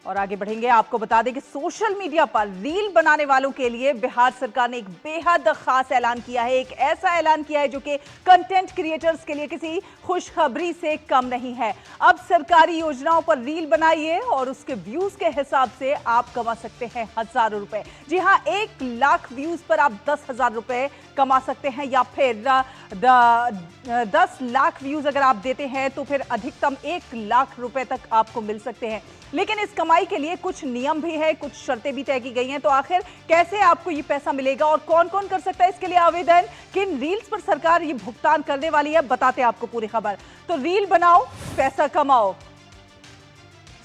और आगे बढ़ेंगे, आपको बता दें कि सोशल मीडिया पर रील बनाने वालों के लिए बिहार सरकार ने एक बेहद खास ऐलान किया है। एक ऐसा ऐलान किया है जो कि कंटेंट क्रिएटर्स के लिए किसी खुशखबरी से कम नहीं है। अब सरकारी योजनाओं पर रील बनाइए और उसके व्यूज के हिसाब से आप कमा सकते हैं हजारों रुपए। जी हां, 1 लाख व्यूज पर आप 10,000 रुपए कमा सकते हैं, या फिर 10 लाख व्यूज अगर आप देते हैं तो फिर अधिकतम 1 लाख रुपए तक आपको मिल सकते हैं। लेकिन इस कमाई के लिए कुछ नियम भी है, कुछ शर्तें भी तय की गई हैं। तो आखिर कैसे आपको ये पैसा मिलेगा और कौन कौन कर सकता है इसके लिए आवेदन, किन रील्स पर सरकार ये भुगतान करने वाली है, बताते हैं आपको पूरी खबर। तो रील बनाओ, पैसा कमाओ,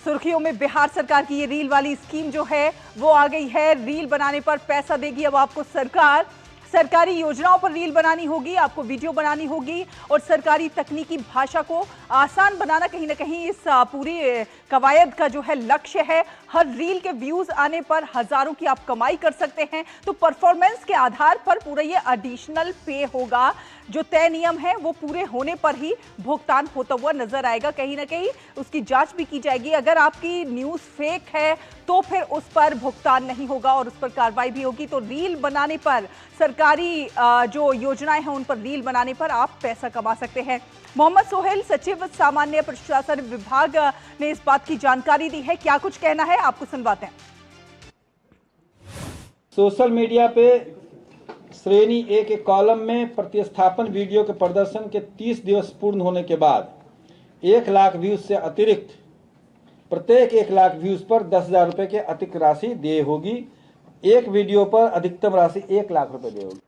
सुर्खियों में बिहार सरकार की ये रील वाली स्कीम जो है वो आ गई है। रील बनाने पर पैसा देगी अब आपको सरकार। सरकारी योजनाओं पर रील बनानी होगी, आपको वीडियो बनानी होगी और सरकारी तकनीकी भाषा को आसान बनाना कहीं ना कहीं इस पूरी कवायद का जो है लक्ष्य है। हर रील के व्यूज आने पर हजारों की आप कमाई कर सकते हैं। तो परफॉर्मेंस के आधार पर पूरा ये एडिशनल पे होगा। जो तय नियम है वो पूरे होने पर ही भुगतान होता हुआ नजर आएगा। कहीं ना कहीं उसकी जांच भी की जाएगी। अगर आपकी न्यूज फेक है तो फिर उस पर भुगतान नहीं होगा और उस पर कार्रवाई भी होगी। तो रील बनाने पर, सरकारी जो योजनाएं हैं उन पर रील बनाने पर आप पैसा कमा सकते हैं। मोहम्मद सोहेल, सचिव सामान्य प्रशासन विभाग ने इस बात की जानकारी दी है। क्या कुछ कहना है आपको सुनवाते हैं। सोशल मीडिया पे श्रेणी ए के कॉलम में प्रतिस्थापन वीडियो के प्रदर्शन के 30 दिवस पूर्ण होने के बाद 1 लाख व्यूज से अतिरिक्त प्रत्येक 1 लाख व्यूज पर 10,000 रुपए के अतिरिक्त राशि देय होगी। एक वीडियो पर अधिकतम राशि 1 लाख रुपए देय होगी।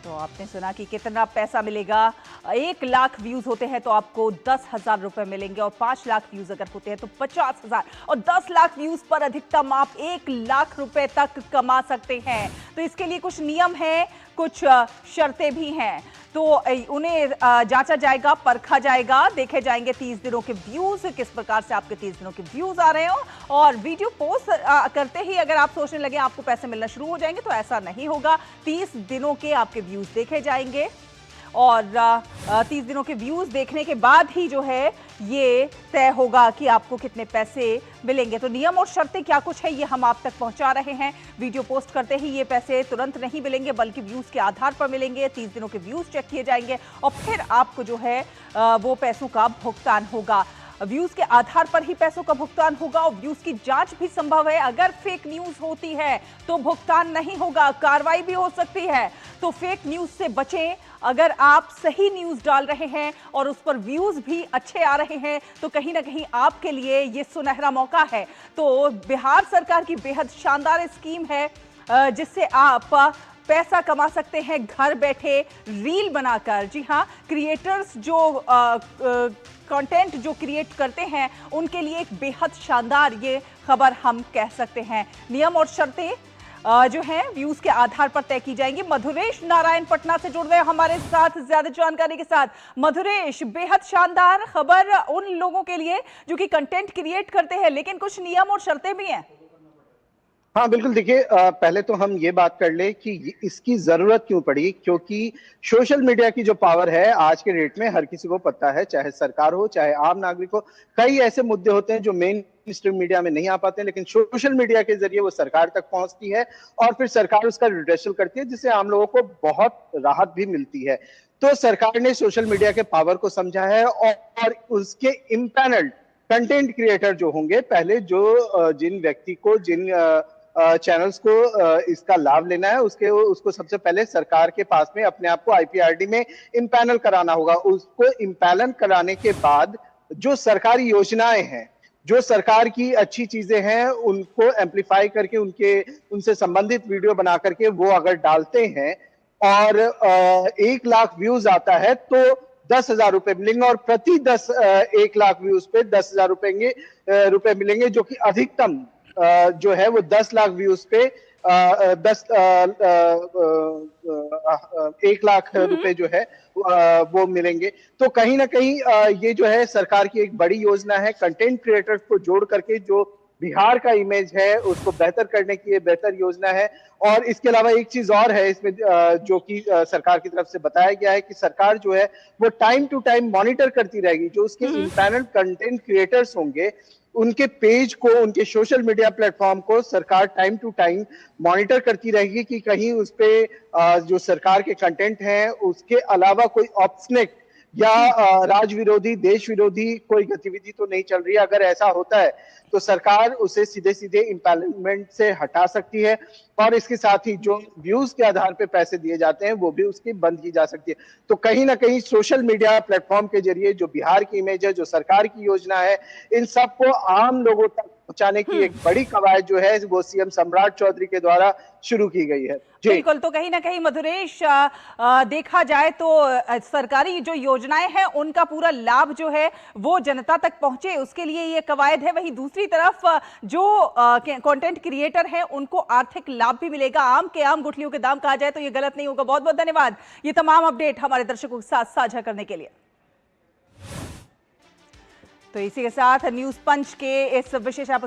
तो आपने सुना कि कितना पैसा मिलेगा। 1 लाख व्यूज होते हैं तो आपको 10,000 रुपए मिलेंगे और 5 लाख व्यूज अगर होते हैं तो 50,000 और 10 लाख व्यूज पर अधिकतम आप 1 लाख रुपए तक कमा सकते हैं। तो इसके लिए कुछ नियम हैं, कुछ शर्तें भी हैं। तो उन्हें जांचा जाएगा, परखा जाएगा, देखे जाएंगे 30 दिनों के व्यूज, किस प्रकार से आपके 30 दिनों के व्यूज आ रहे हो। और वीडियो पोस्ट करते ही अगर आप सोचने लगे आपको पैसे मिलना शुरू हो जाएंगे तो ऐसा नहीं होगा। 30 दिनों के आपके व्यूज देखे जाएंगे और 30 दिनों के व्यूज देखने के बाद ही जो है ये तय होगा कि आपको कितने पैसे मिलेंगे। तो नियम और शर्तें क्या कुछ है ये हम आप तक पहुंचा रहे हैं। वीडियो पोस्ट करते ही ये पैसे तुरंत नहीं मिलेंगे बल्कि व्यूज के आधार पर मिलेंगे। 30 दिनों के व्यूज चेक किए जाएंगे और फिर आपको जो है वो पैसों का भुगतान होगा। व्यूज के आधार पर ही पैसों का भुगतान होगा और व्यूज की जांच भी संभव है। अगर फेक न्यूज होती है तो भुगतान नहीं होगा, कार्रवाई भी हो सकती है। तो फेक न्यूज से बचें। अगर आप सही न्यूज डाल रहे हैं और उस पर व्यूज भी अच्छे आ रहे हैं तो कहीं ना कहीं आपके लिए ये सुनहरा मौका है। तो बिहार सरकार की बेहद शानदार स्कीम है जिससे आप पैसा कमा सकते हैं घर बैठे रील बनाकर। जी हाँ, क्रिएटर्स जो कंटेंट जो क्रिएट करते हैं उनके लिए एक बेहद शानदार ये खबर हम कह सकते हैं। नियम और शर्तें जो हैं व्यूज के आधार पर तय की जाएंगी। मधुरेश नारायण पटना से जुड़ रहे हैं हमारे साथ ज्यादा जानकारी के साथ। मधुरेश, बेहद शानदार खबर उन लोगों के लिए जो कि कंटेंट क्रिएट करते हैं, लेकिन कुछ नियम और शर्तें भी हैं। हाँ बिल्कुल, देखिए पहले तो हम ये बात कर ले कि इसकी जरूरत क्यों पड़ी, क्योंकि सोशल मीडिया की जो पावर है आज के डेट में हर किसी को पता है, चाहे सरकार हो चाहे आम नागरिक हो। कई ऐसे मुद्दे होते हैं जो मेन स्ट्रीम मीडिया में नहीं आ पाते, लेकिन सोशल मीडिया के जरिए वो सरकार तक पहुंचती है और फिर सरकार उसका रिड्रेसल करती है, जिससे आम लोगों को बहुत राहत भी मिलती है। तो सरकार ने सोशल मीडिया के पावर को समझा है और उसके इम्पैनल्ड कंटेंट क्रिएटर जो होंगे, पहले जो जिन व्यक्ति को, जिन चैनल्स को इसका लाभ लेना है उसको सबसे पहले सरकार के पास में अपने आप को आईपीआरडी में इम्पैनल कराना होगा। उसको इम्पैनल कराने के बाद जो सरकारी योजनाएं हैं, जो सरकार की अच्छी चीजें हैं, उनको एम्पलीफाई करके उनसे संबंधित वीडियो बना करके वो अगर डालते हैं और 1 लाख व्यूज आता है तो 10,000 रुपए मिलेंगे और प्रति 1 लाख व्यूज पे 10,000 रुपए मिलेंगे, जो कि अधिकतम जो है वो 10 लाख व्यूज पे 1 लाख रुपए जो है वो मिलेंगे। तो कहीं ना कहीं ये जो है सरकार की एक बड़ी योजना है। कंटेंट क्रिएटर्स को जोड़ करके जो बिहार का इमेज है उसको बेहतर करने की ये बेहतर योजना है। और इसके अलावा एक चीज और है इसमें जो कि सरकार की तरफ से बताया गया है कि सरकार जो है वो टाइम टू टाइम मॉनिटर करती रहेगी। जो उसके इम्पैनल कंटेंट क्रिएटर्स होंगे उनके पेज को, उनके सोशल मीडिया प्लेटफॉर्म को सरकार टाइम टू टाइम मॉनिटर करती रहेगी कि कहीं उस पे जो सरकार के कंटेंट हैं उसके अलावा कोई ऑब्स्टेकल या राज विरोधी, देश विरोधी कोई गतिविधि तो नहीं चल रही है। अगर ऐसा होता है तो सरकार उसे सीधे सीधे इम्पैनलमेंट से हटा सकती है और इसके साथ ही जो व्यूज के आधार पे पैसे दिए जाते हैं वो भी उसकी बंद की जा सकती है। तो कहीं ना कहीं सोशल मीडिया प्लेटफॉर्म के जरिए जो बिहार की इमेज है, जो सरकार की योजना है, इन सबको आम लोगों तक पहुंचाने की एक बड़ी कवायद जो है वो सीएम सम्राट चौधरी के द्वारा शुरू की गई है। बिल्कुल, तो कहीं ना कहीं मधुरेश देखा जाए तो सरकारी जो योजनाएं हैं उनका पूरा लाभ जो है वो जनता तक पहुंचे, उसके लिए ये कवायद है। वहीं दूसरी तरफ जो कंटेंट क्रिएटर हैं उनको आर्थिक लाभ भी मिलेगा। आम के आम गुठलियों के दाम कहा जाए तो ये गलत नहीं होगा। बहुत बहुत धन्यवाद ये तमाम अपडेट हमारे दर्शकों के साथ साझा करने के लिए। तो इसी के साथ न्यूज पंच के इस विशेष